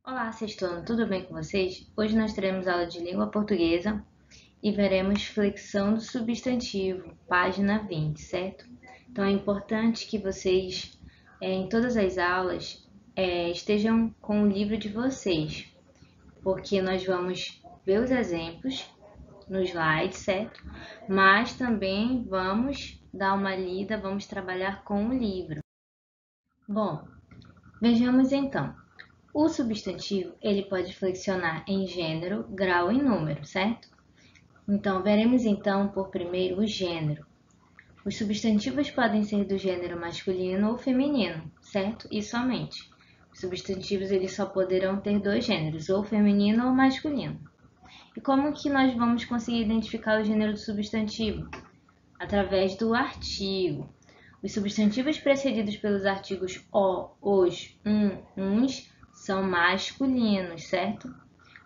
Olá, sextuano, tudo bem com vocês? Hoje nós teremos aula de língua portuguesa e veremos flexão do substantivo, página 20, certo? Então é importante que vocês, em todas as aulas, estejam com o livro de vocês, porque nós vamos ver os exemplos no slide, certo? Mas também vamos dar uma lida, vamos trabalhar com o livro. Bom, vejamos então. O substantivo, ele pode flexionar em gênero, grau e número, certo? Então, veremos então por primeiro o gênero. Os substantivos podem ser do gênero masculino ou feminino, certo? E somente. Os substantivos eles só poderão ter dois gêneros, ou feminino ou masculino. E como que nós vamos conseguir identificar o gênero do substantivo? Através do artigo. Os substantivos precedidos pelos artigos o, os, uns são masculinos, certo?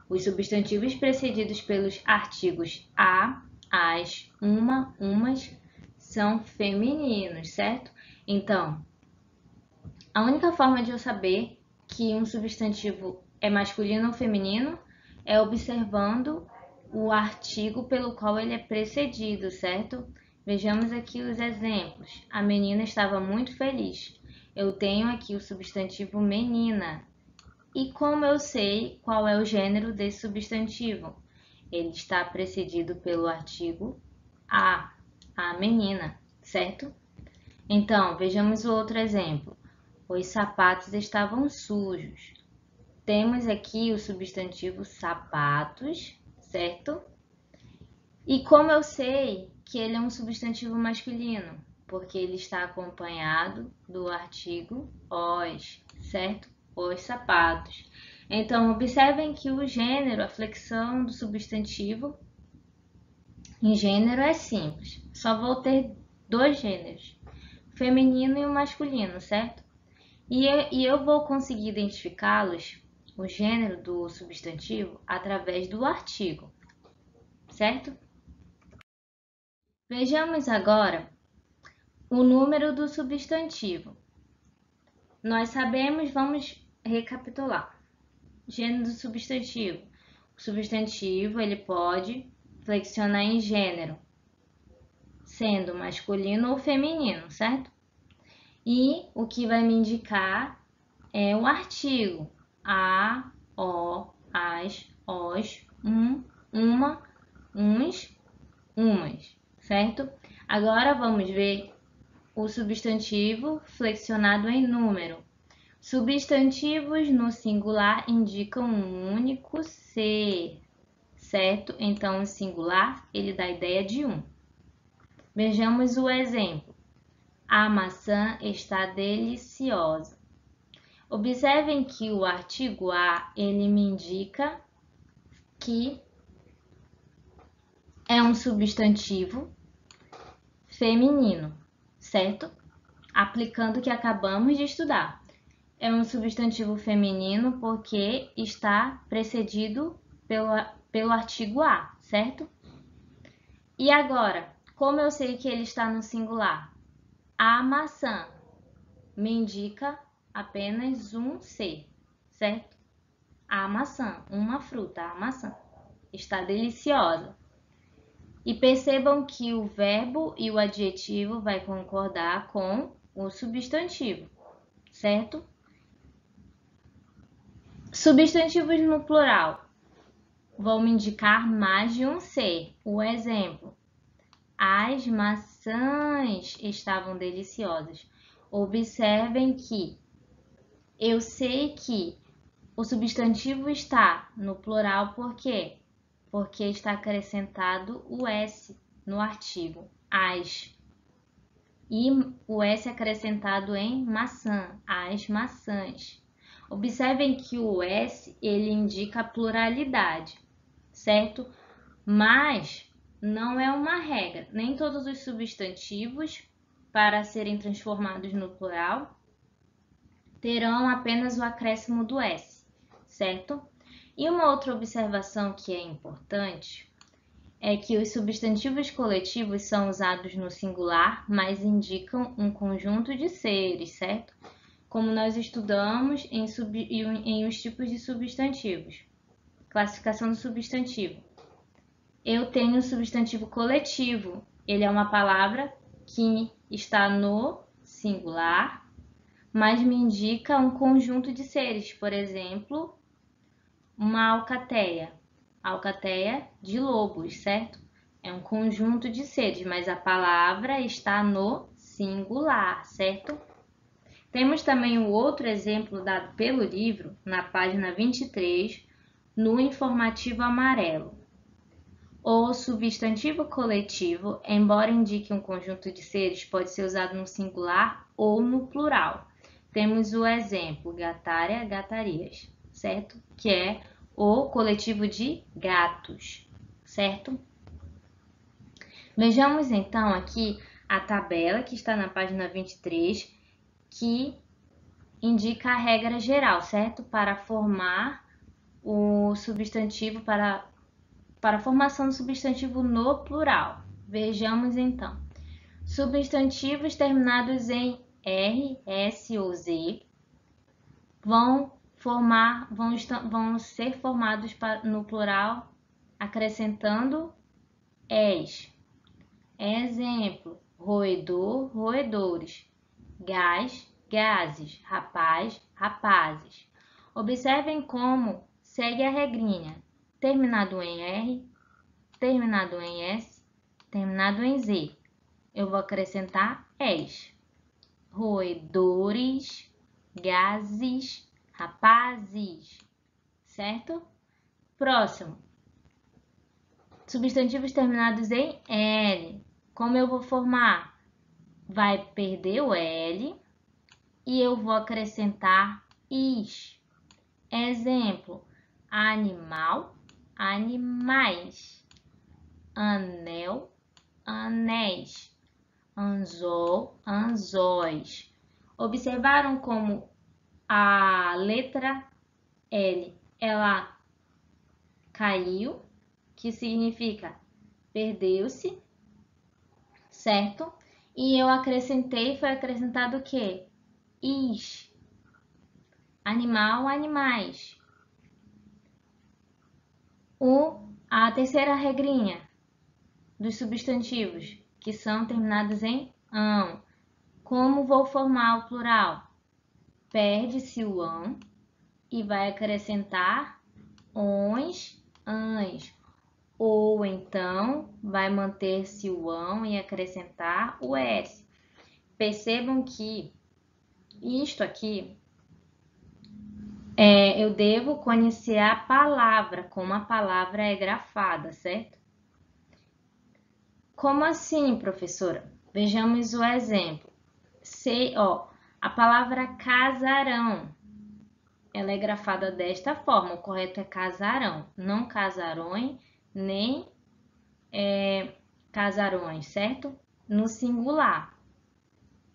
Os substantivos precedidos pelos artigos a, as, uma, umas são femininos, certo? Então, a única forma de eu saber que um substantivo é masculino ou feminino é observando o artigo pelo qual ele é precedido, certo? Vejamos aqui os exemplos. A menina estava muito feliz. Eu tenho aqui o substantivo menina. E como eu sei qual é o gênero desse substantivo? Ele está precedido pelo artigo a menina, certo? Então, vejamos o outro exemplo. Os sapatos estavam sujos. Temos aqui o substantivo sapatos, certo? E como eu sei que ele é um substantivo masculino? Porque ele está acompanhado do artigo os, certo? Os sapatos. Então, observem que o gênero, a flexão do substantivo em gênero é simples. Só vou ter dois gêneros, o feminino e o masculino, certo? E eu vou conseguir identificá-los, o gênero do substantivo, através do artigo, certo? Vejamos agora o número do substantivo. Nós sabemos, vamos recapitular. Gênero do substantivo. O substantivo ele pode flexionar em gênero, sendo masculino ou feminino, certo? E o que vai me indicar é o artigo. A, o, as, os, uma, uns, umas, certo? Agora vamos ver o substantivo flexionado em número. Substantivos no singular indicam um único ser, certo? Então, o singular, ele dá a ideia de um. Vejamos o exemplo. A maçã está deliciosa. Observem que o artigo a, ele me indica que é um substantivo feminino, certo? Aplicando o que acabamos de estudar. É um substantivo feminino porque está precedido pelo artigo a, certo? E agora, como eu sei que ele está no singular? A maçã me indica apenas um ser, certo? A maçã, uma fruta, a maçã. Está deliciosa. E percebam que o verbo e o adjetivo vai concordar com o substantivo, certo? Substantivos no plural vão me indicar mais de um ser. O exemplo: as maçãs estavam deliciosas. Observem que eu sei que o substantivo está no plural por quê? Porque está acrescentado o S no artigo, as. E o S acrescentado em maçã, as maçãs. Observem que o S ele indica a pluralidade, certo? Mas não é uma regra. Nem todos os substantivos, para serem transformados no plural, terão apenas o acréscimo do S, certo? E uma outra observação que é importante é que os substantivos coletivos são usados no singular, mas indicam um conjunto de seres, certo? como nós estudamos em os tipos de substantivos. Classificação do substantivo. Eu tenho o substantivo coletivo. Ele é uma palavra que está no singular, mas me indica um conjunto de seres. Por exemplo, uma alcateia. Alcateia de lobos, certo? É um conjunto de seres, mas a palavra está no singular, certo? Temos também o outro exemplo dado pelo livro, na página 23, no informativo amarelo. O substantivo coletivo, embora indique um conjunto de seres, pode ser usado no singular ou no plural. Temos o exemplo gatária, gatarias, certo? Que é o coletivo de gatos, certo? Vejamos então aqui a tabela que está na página 23, que indica a regra geral, certo? Para formar o substantivo, para a formação do substantivo no plural. Vejamos então. Substantivos terminados em R, S ou Z vão ser formados no plural acrescentando es. Exemplo: roedor, roedores, gás, gases, rapaz, rapazes. Observem como segue a regrinha: terminado em R, terminado em S, terminado em Z. Eu vou acrescentar es. Roedores, gases, rapazes, certo? Próximo. Substantivos terminados em L. Como eu vou formar? Vai perder o L e eu vou acrescentar is. Exemplo: animal, animais, anel, anéis, anzol, anzóis. Observaram como a letra L, ela caiu, que significa perdeu-se, certo? E eu acrescentei, foi acrescentado o quê? Is. Animal, animais. A terceira regrinha dos substantivos, que são terminados em ão. Como vou formar o plural? Perde-se o ão e vai acrescentar ons, ãs. Ou então vai manter-se o ão e acrescentar o s. Percebam que isto aqui eu devo conhecer a palavra, como a palavra é grafada, certo? Como assim, professora? Vejamos o exemplo. A palavra casarão, ela é grafada desta forma. O correto é casarão, não casarões, nem casarões, certo? No singular.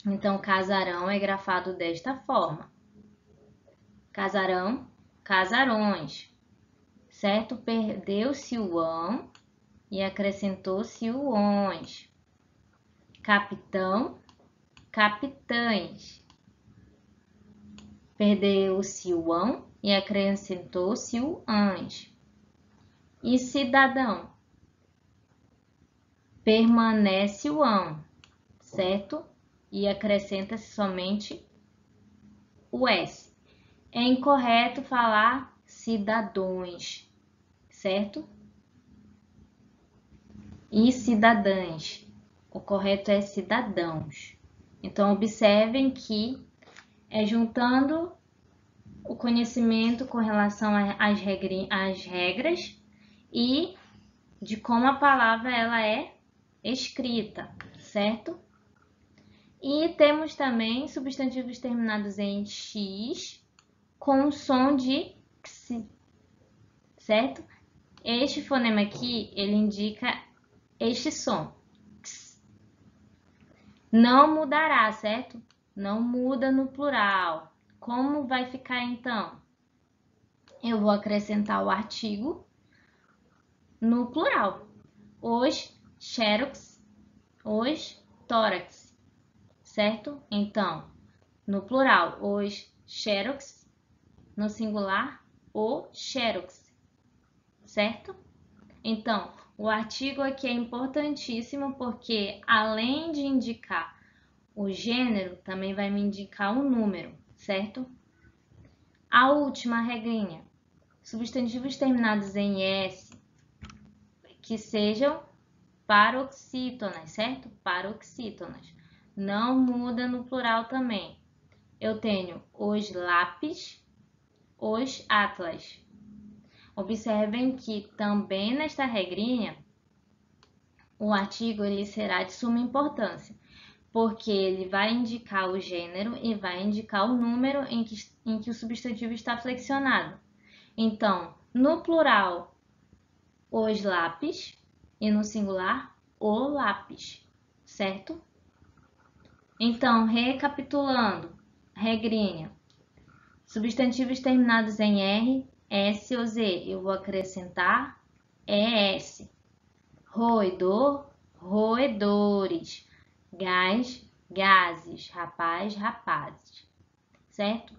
Então, casarão é grafado desta forma. Casarão, casarões, certo? Perdeu-se o ão e acrescentou-se o ons. Capitão, capitães. Perdeu-se o ão e acrescentou-se o ans. E cidadão? Permanece o ão, certo? E acrescenta-se somente o s. É incorreto falar cidadãos, certo? E cidadãs. O correto é cidadãos. Então, observem que é juntando o conhecimento com relação às regras e de como a palavra ela é escrita, certo? E temos também substantivos terminados em x com o som de x, certo? Este fonema aqui, ele indica este som. X. Não mudará, certo? Não muda no plural. Como vai ficar então? Eu vou acrescentar o artigo no plural. Os xerox, os tórax, certo? Então, No plural, os xerox. No singular, o xerox, certo? Então, o artigo aqui é importantíssimo porque, além de indicar o gênero, também vai me indicar o número, certo? A última regrinha: substantivos terminados em S que sejam paroxítonas, certo? Paroxítonas. Não muda no plural também. Eu tenho os lápis, os atlas. Observem que também nesta regrinha o artigo ele será de suma importância, porque ele vai indicar o gênero e vai indicar o número em que o substantivo está flexionado. Então, no plural, os lápis, e no singular, o lápis, certo? Então, recapitulando, regrinha: substantivos terminados em R, S ou Z, eu vou acrescentar ES. Roedor, roedores. Gás, gases. Rapaz, rapazes. Certo?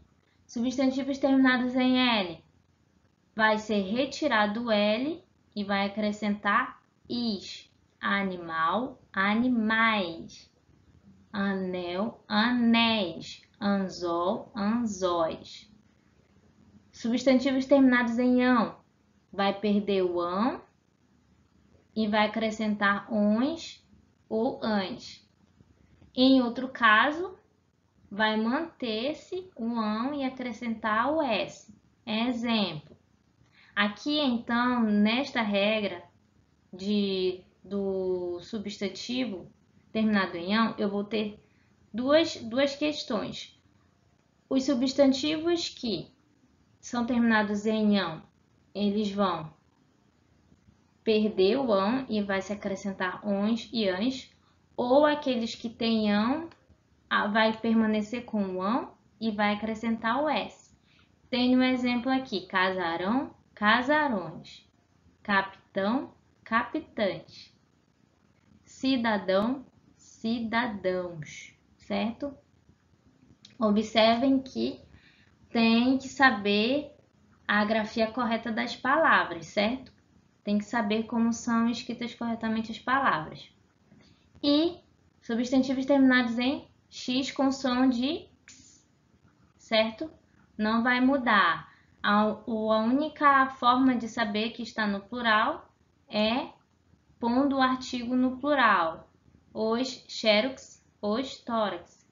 Substantivos terminados em L, vai ser retirado o L e vai acrescentar is. Animal, animais. Anel, anéis. Anzol, anzóis. Substantivos terminados em ão, vai perder o ão e vai acrescentar ons ou ãs. Em outro caso, vai manter-se o ão e acrescentar o s. Exemplo. Aqui, então, nesta regra do substantivo terminado em ão, eu vou ter duas questões. Os substantivos que são terminados em ão, eles vão perder o ão e vai se acrescentar ons e ãs, ou aqueles que têm ão vai permanecer com o ão e vai acrescentar o s. Tenho um exemplo aqui: casarão, casarões. Capitão, capitães. Cidadão, cidadãos, certo? Observem que tem que saber a grafia correta das palavras, certo? Tem que saber como são escritas corretamente as palavras. E substantivos terminados em x com som de x, certo? Não vai mudar. A única forma de saber que está no plural é pondo o artigo no plural. Os xerox, os tórax.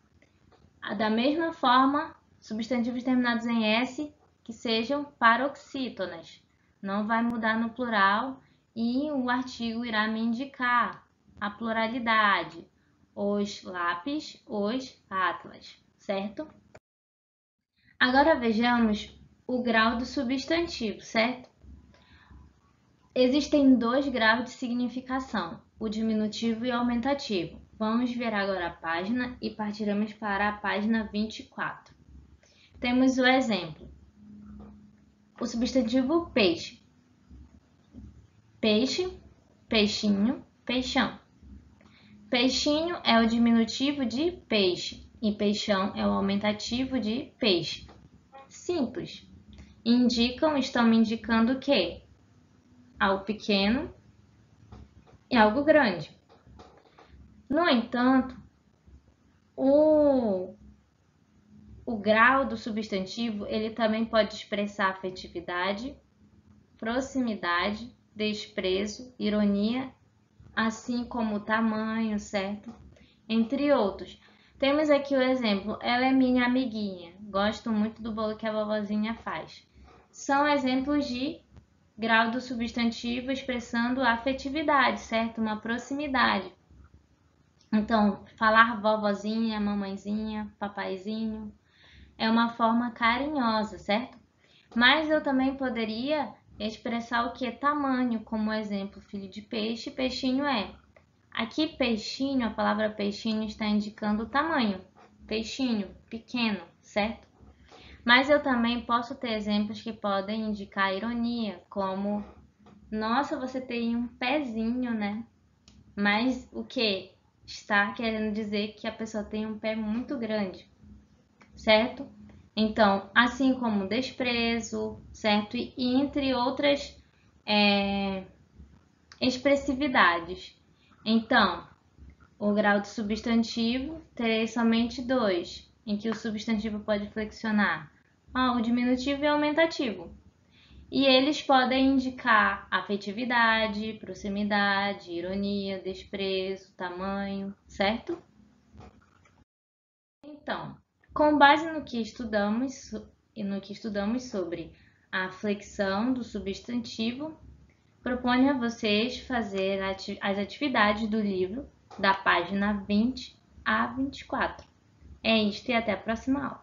Da mesma forma, substantivos terminados em S que sejam paroxítonas. Não vai mudar no plural e o artigo irá me indicar a pluralidade. Os lápis, os atlas, certo? Agora vejamos o grau do substantivo, certo? Existem dois graus de significação, o diminutivo e o aumentativo. Vamos ver agora a página e partiremos para a página 24. Temos o exemplo. O substantivo peixe. Peixe, peixinho, peixão. Peixinho é o diminutivo de peixe e peixão é o aumentativo de peixe. Simples. Estão me indicando o quê? Algo pequeno e algo grande. No entanto, o grau do substantivo ele também pode expressar afetividade, proximidade, desprezo, ironia, assim como tamanho, certo? Entre outros. Temos aqui o exemplo: ela é minha amiguinha, gosto muito do bolo que a vovozinha faz. São exemplos de grau do substantivo expressando afetividade, certo? Uma proximidade. Então, falar vovozinha, mamãezinha, papaizinho é uma forma carinhosa, certo? Mas eu também poderia expressar o que? Tamanho, como exemplo, filho de peixe, peixinho é. Aqui, peixinho, a palavra peixinho está indicando o tamanho. Peixinho, pequeno, certo? Mas eu também posso ter exemplos que podem indicar ironia, como: nossa, você tem um pezinho, né? Mas o que? Está querendo dizer que a pessoa tem um pé muito grande. certo? Então, assim como desprezo, certo? E entre outras expressividades. Então, o grau de substantivo, terei somente 2, em que o substantivo pode flexionar o diminutivo e o aumentativo. E eles podem indicar afetividade, proximidade, ironia, desprezo, tamanho, certo? Então, com base no que estudamos sobre a flexão do substantivo, proponho a vocês fazer as atividades do livro da página 20 a 24. É isto e até a próxima aula.